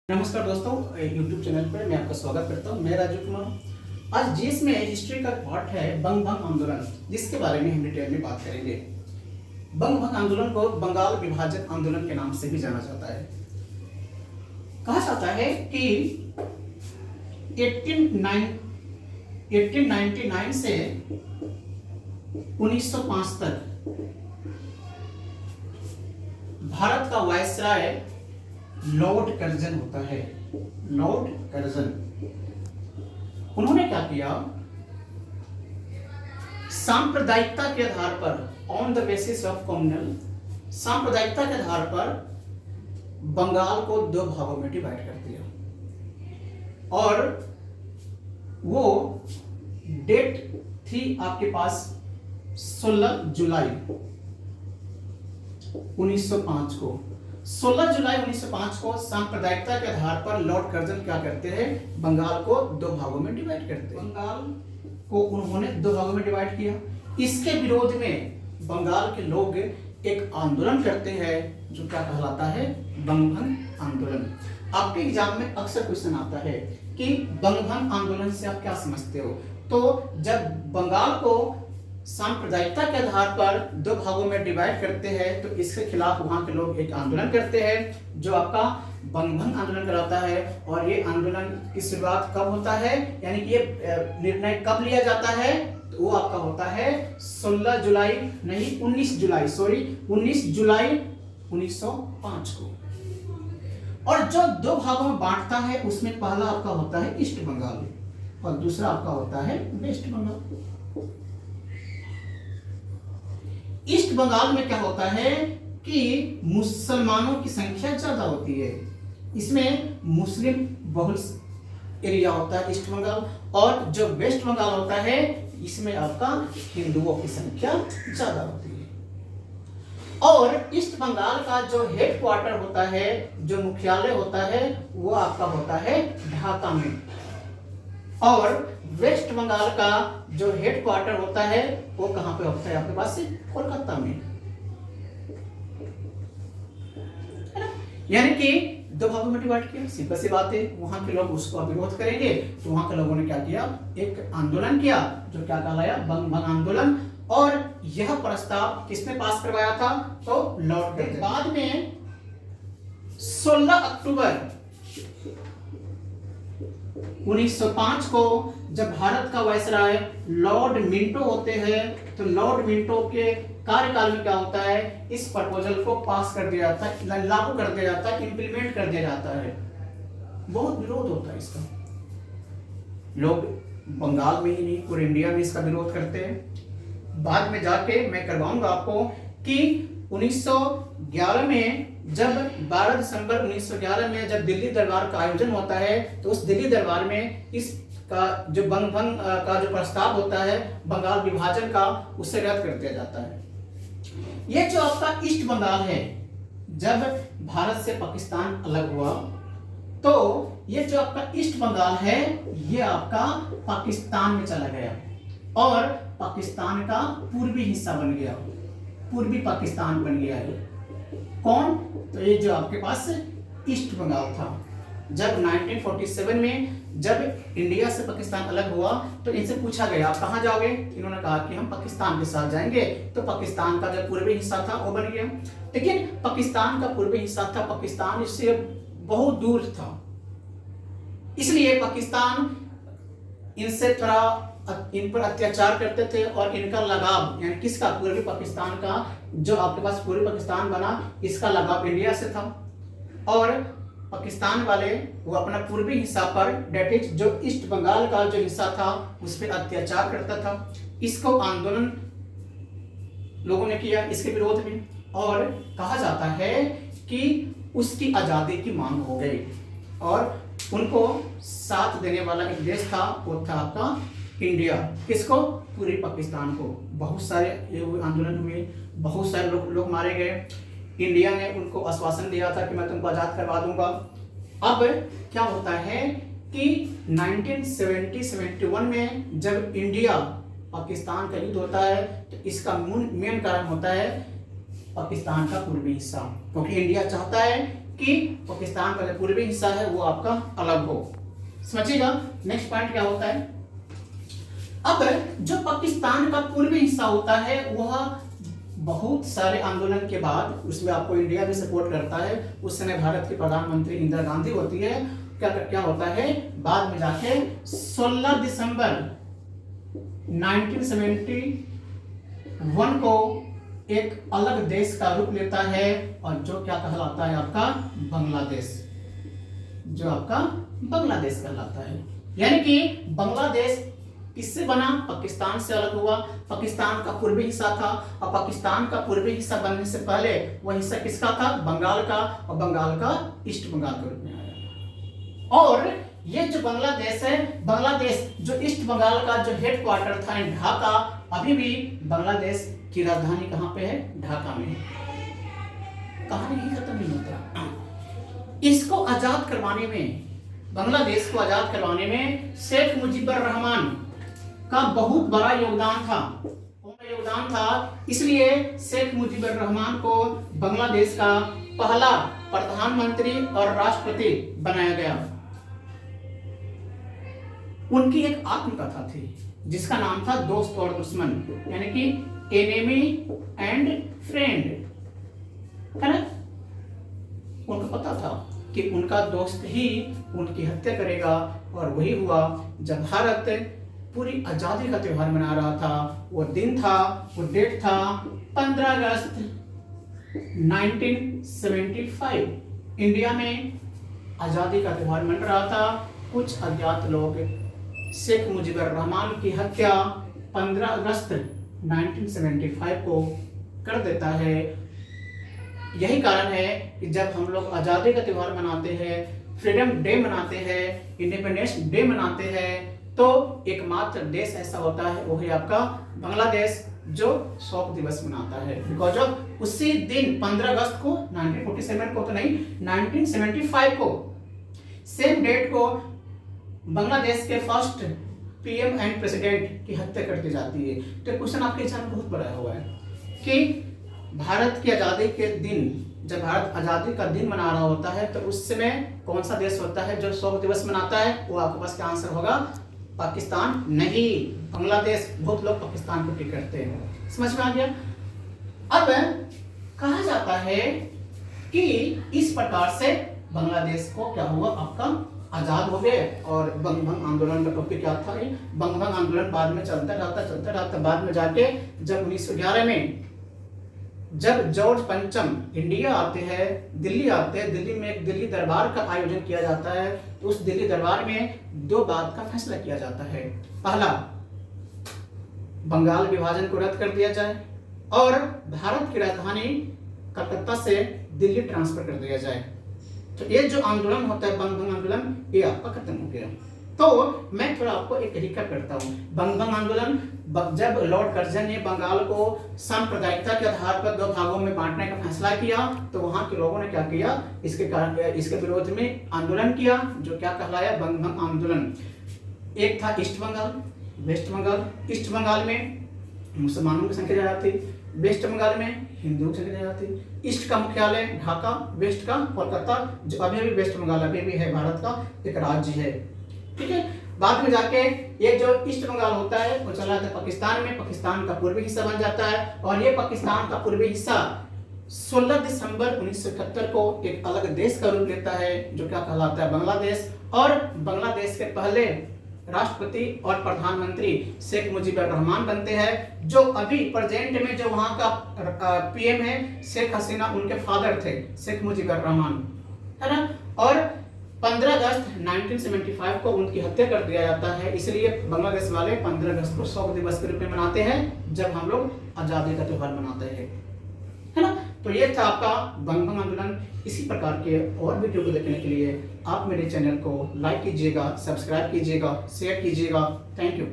नमस्कार दोस्तों, YouTube channel पर मैं आपका स्वागत करता हूं। मैं राजू कुमार। आज जिस में हिस्ट्री का पार्ट है बंग भंग आंदोलन, जिसके बारे में हम डिटेल में बात करेंगे। बंग भंग आंदोलन को बंगाल विभाजन आंदोलन के नाम से भी जाना जाता है। कहा जाता है कि 1899 से 1905 तक भारत का वायसराय लॉर्ड कर्जन होता है। लॉर्ड कर्जन उन्होंने क्या किया, सांप्रदायिकता के आधार पर, on the basis of communal, सांप्रदायिकता के आधार पर बंगाल को दो भागों में डिवाइड कर दिया। और वो डेट थी आपके पास 16 जुलाई 1905 को। 16 जुलाई 1905 को सांप्रदायिकता के आधार पर लॉर्ड कर्जन क्या करते हैं, बंगाल को दो भागों में डिवाइड करते हैं। बंगाल को उन्होंने दो भागों में डिवाइड किया। इसके विरोध में बंगाल के लोग एक आंदोलन करते हैं जो क्या कहलाता है, बंग भंग आंदोलन। आपके एग्जाम में अक्सर क्वेश्चन आता है कि बंग भंग आंदोलन से आप क्या समझते हो। तो जब बंगाल को सांप्रदायिकता के आधार पर दो भागों में डिवाइड करते हैं तो इसके खिलाफ वहां के लोग एक आंदोलन करते हैं जो आपका बंग भंग आंदोलन कहलाता है। और ये आंदोलन की शुरुआत कब होता है, यानी कि ये निर्णय कब लिया जाता है, तो वो आपका होता है 16 जुलाई नहीं 19 जुलाई, सॉरी 19 जुलाई 1905 को। और जो दो भागों में बांटता है उसमें पहला आपका होता है ईस्ट बंगाल और दूसरा आपका होता है वेस्ट बंगाल। ईस्ट बंगाल में क्या होता है कि मुसलमानों की संख्या ज्यादा होती है, इसमें मुस्लिम बहुल एरिया होता है ईस्ट बंगाल। और जो वेस्ट बंगाल होता है इसमें आपका हिंदुओं की संख्या ज्यादा होती है। और ईस्ट बंगाल का जो हेड क्वार्टर होता है, जो मुख्यालय होता है, वो आपका होता है ढाका में। और वेस्ट बंगाल का जो हेड क्वार्टर होता है वो कहां पे होता है, आपके पास कोलकाता में, है ना। यानी कि दो भागों में डिवाइड किया, सिंपल सी बात है। वहां के लोग उसको विरोध करेंगे तो वहां के लोगों ने क्या किया, एक आंदोलन किया जो क्या कहलाया, बंग भंग आंदोलन। और यह प्रस्ताव किसने पास करवाया था, तो लॉर्ड कर्जन। बाद में 16 अक्टूबर 1905 को जब भारत का वायसराय लॉर्ड मिंटो होते हैं तो लॉर्ड मिंटो के कार्यकाल में क्या होता है, इस प्रपोजल को पास कर दिया जाता है, लागू कर दिया जाता है, इंप्लीमेंट कर दिया जाता है। बहुत विरोध होता है इसका, लोग बंगाल में ही नहीं पूरे इंडिया में इसका विरोध करते हैं। बाद में जाके मैं करवाऊंगा आपको कि 1911 में जब 12 दिसंबर 1911 में जब दिल्ली दरबार का आयोजन होता है तो उस दिल्ली दरबार में इसका जो बंग भंग का जो प्रस्ताव होता है बंगाल विभाजन का, उससे रद्द कर दिया जाता है। ये जो आपका ईस्ट बंगाल है, जब भारत से पाकिस्तान अलग हुआ तो ये जो आपका ईस्ट बंगाल है ये आपका पाकिस्तान में चला गया और पाकिस्तान का पूर्वी हिस्सा बन गया, पूर्वी पाकिस्तान बन गया है। कौन, तो ये जो आपके पास ईस्ट बंगाल था। जब 1947 में जब इंडिया से पाकिस्तान अलग हुआ तो इनसे पूछा गया आप कहां जाओगे, इन्होंने कहा कि हम पाकिस्तान के साथ जाएंगे। तो पाकिस्तान का जो पूर्वी हिस्सा था वो बन गया। लेकिन पाकिस्तान का पूर्वी हिस्सा था, पाकिस्तान इससे बहुत दूर था, इसलिए पाकिस्तान इनसे थोड़ा इन पर अत्याचार करते थे और इनका लगाव, यानी किसका, पूर्वी पाकिस्तान का, जो आपके पास पूर्वी पाकिस्तान बना, इसका लगाव इंडिया से था। और पाकिस्तान वाले वो अपना पूर्वी हिस्सा पर, डेट इज जो ईस्ट बंगाल का जो हिस्सा था उस पर अत्याचार करता था। इसको आंदोलन लोगों ने किया इसके विरोध में, और कहा जाता है कि उसकी आजादी की मांग हो गई और उनको साथ देने वाला एक देश था, वो था आपका इंडिया। किसको, पूरी पाकिस्तान को। बहुत सारे आंदोलन हुए, बहुत सारे लोग मारे गए। इंडिया ने उनको आश्वासन दिया था कि मैं तुमको आजाद करवा दूंगा। अब क्या होता है कि 1970-71 में जब इंडिया पाकिस्तान का युद्ध होता है तो इसका मेन कारण होता है पाकिस्तान का पूर्वी हिस्सा, क्योंकि इंडिया चाहता है कि पाकिस्तान का जो पूर्वी हिस्सा है वो आपका अलग हो। समझिएगा नेक्स्ट पॉइंट क्या होता है। अब जो पाकिस्तान का पूर्वी हिस्सा होता है वह बहुत सारे आंदोलन के बाद, उसमें आपको इंडिया भी सपोर्ट करता है, उस समय भारत की प्रधानमंत्री इंदिरा गांधी होती है। क्या क्या होता है बाद में जाके 16 दिसंबर 1971 को एक अलग देश का रूप लेता है और जो क्या कहलाता है आपका बांग्लादेश, जो आपका बांग्लादेश कहलाता है। यानी कि बांग्लादेश किससे बना? पाकिस्तान से अलग हुआ। पाकिस्तान का पूर्वी हिस्सा था और पाकिस्तान का पूर्वी हिस्सा बनने से पहले वह हिस्सा किसका था? बंगाल का, और बंगाल का ईस्ट बंगाल के रूप में आया। और ये जो बांग्लादेश है, बांग्लादेश जो ईस्ट बंगाल का जो हेडक्वार्टर था ढाका, अभी भी बांग्लादेश की राजधानी कहाँ पे है? ढाका में है। कहानी ही खत्म नहीं होता। इसको आजाद करवाने में, बांग्लादेश को आजाद करवाने में शेख मुजीबुर रहमान का बहुत बड़ा योगदान था। इसलिए शेख मुजीबुर रहमान को बांग्लादेश का पहला प्रधानमंत्री और राष्ट्रपति बनाया गया। उनकी एक आत्मकथा थी जिसका नाम था दोस्त और दुश्मन, यानी कि एनिमी एंड फ्रेंड, है ना। उनको पता था कि उनका दोस्त ही उनकी हत्या करेगा, और वही हुआ जब भारत पूरी आजादी का त्योहार मना रहा था। वो दिन था, वो डेट था 15 अगस्त 1975। इंडिया में आजादी का त्योहार मन रहा था। कुछ अज्ञात लोग शेख मुजीबुर रहमान की हत्या 15 अगस्त 1975 को कर देता है। यही कारण है कि जब हम लोग आजादी का त्योहार मनाते हैं, फ्रीडम डे मनाते हैं, इंडिपेंडेंस डे मनाते हैं, तो एकमात्र देश ऐसा होता है वो है आपका बांग्लादेश, जो शोक दिवस मनाता है। बिकॉज ऑफ उसी दिन 15 अगस्त को 1947 को तो नहीं, 1975 को सेम डेट को बांग्लादेश के फर्स्ट पीएम एंड प्रेसिडेंट की हत्या कर दी जाती है। तो क्वेश्चन आपके एग्जाम बहुत बड़ा हुआ है कि भारत की आजादी के दिन, जब भारत आजादी का दिन मना रहा होता है, तो उस समय कौन सा देश होता है जो शोक दिवस मनाता है? वो आपके पास क्या आंसर होगा? पाकिस्तान नहीं, बांग्लादेश। बहुत लोग पाकिस्तान को टिक करते हैं। समझ में आ गया। अब कहा जाता है कि इस प्रकार से बांग्लादेश को क्या हुआ, आपका आजाद हो गए। और बंगभंग आंदोलन का टॉपिक क्या था? बंगभंग आंदोलन बाद में चलता रहता। बाद में जाके जब 1911 में जब जॉर्ज पंचम इंडिया आते हैं, दिल्ली आते हैं, दिल्ली में एक दिल्ली दरबार का आयोजन किया जाता है। तो उस दिल्ली दरबार में दो बात का फैसला किया जाता है। पहला, बंगाल विभाजन को रद्द कर दिया जाए और भारत की राजधानी कलकत्ता से दिल्ली ट्रांसफर कर दिया जाए। तो ये जो आंदोलन होता है बंगभंग आंदोलन, ये आपका खत्म हो गया। तो मैं थोड़ा आपको एक रिकैप करता हूँ। बंगभंग आंदोलन, जब लॉर्ड कर्जन ने बंगाल को सांप्रदायिकता के आधार पर दो भागों में बांटने का फैसला किया, तो वहां के लोगों ने क्या किया, इसके विरोध में आंदोलन किया, जो क्या कहलाया बंगभंग आंदोलन। एक था east Bengal, west Bengal. East Bengal में मुसलमानों की संख्या ज्यादा थी, वेस्ट बंगाल में हिंदुओं की संख्या ज्यादा थी। ईस्ट का मुख्यालय ढाका, वेस्ट का कोलकाता, जो अभी भी वेस्ट बंगाल अभी भी है भारत का एक राज्य है। ठीक है। बाद में जाके ये जो ईस्ट बंगाल होता है वो चला जाता है पाकिस्तान में, पाकिस्तान का पूर्वी हिस्सा बन जाता है। और ये पाकिस्तान का पूर्वी हिस्सा 16 दिसंबर 1971 को एक अलग देश का रूप लेता है, जो क्या कहलाता है बांग्लादेश। और बांग्लादेश के पहले राष्ट्रपति और प्रधानमंत्री शेख मुजीबुर रहमान बनते हैं, जो अभी प्रेजेंट में जो वहां का पीएम है शेख हसीना, उनके फादर थे शेख मुजीबुर रहमान, है ना। और 15 अगस्त 1975 को उनकी हत्या कर दिया जाता है। इसलिए बांग्लादेश वाले 15 अगस्त को शोक दिवस के रूप में मनाते हैं, जब हम लोग आजादी का त्योहार मनाते हैं, है ना। तो ये था आपका बंगभंग आंदोलन। इसी प्रकार के और वीडियो को देखने के लिए आप मेरे चैनल को लाइक कीजिएगा, सब्सक्राइब कीजिएगा, शेयर कीजिएगा। Thank you.